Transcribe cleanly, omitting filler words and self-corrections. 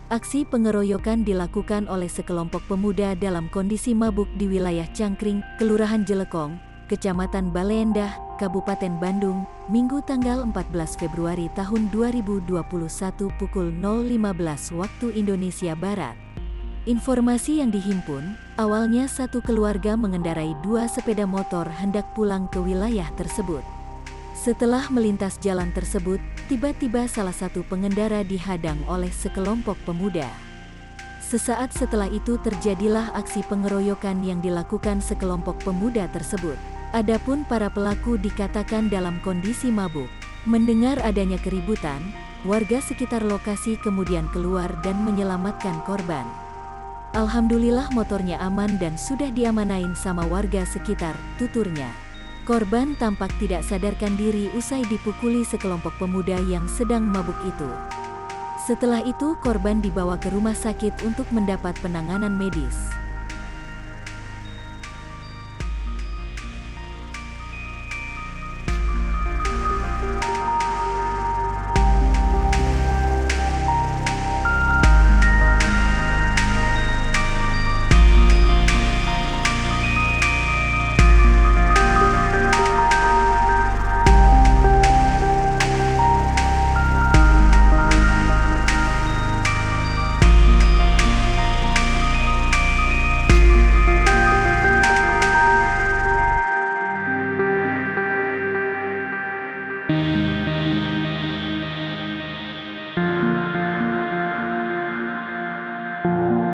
Aksi pengeroyokan dilakukan oleh sekelompok pemuda dalam kondisi mabuk di wilayah Cangkring, Kelurahan Jelekong, Kecamatan Baleendah, Kabupaten Bandung, Minggu tanggal 14 Februari tahun 2021 pukul 0.15 waktu Indonesia Barat. Informasi yang dihimpun, awalnya satu keluarga mengendarai dua sepeda motor hendak pulang ke wilayah tersebut. Setelah melintas jalan tersebut, tiba-tiba salah satu pengendara dihadang oleh sekelompok pemuda. Sesaat setelah itu terjadilah aksi pengeroyokan yang dilakukan sekelompok pemuda tersebut. Adapun para pelaku dikatakan dalam kondisi mabuk. Mendengar adanya keributan, warga sekitar lokasi kemudian keluar dan menyelamatkan korban. Alhamdulillah motornya aman dan sudah diamanain sama warga sekitar, tuturnya. Korban tampak tidak sadarkan diri usai dipukuli sekelompok pemuda yang sedang mabuk itu. Setelah itu korban dibawa ke rumah sakit untuk mendapat penanganan medis.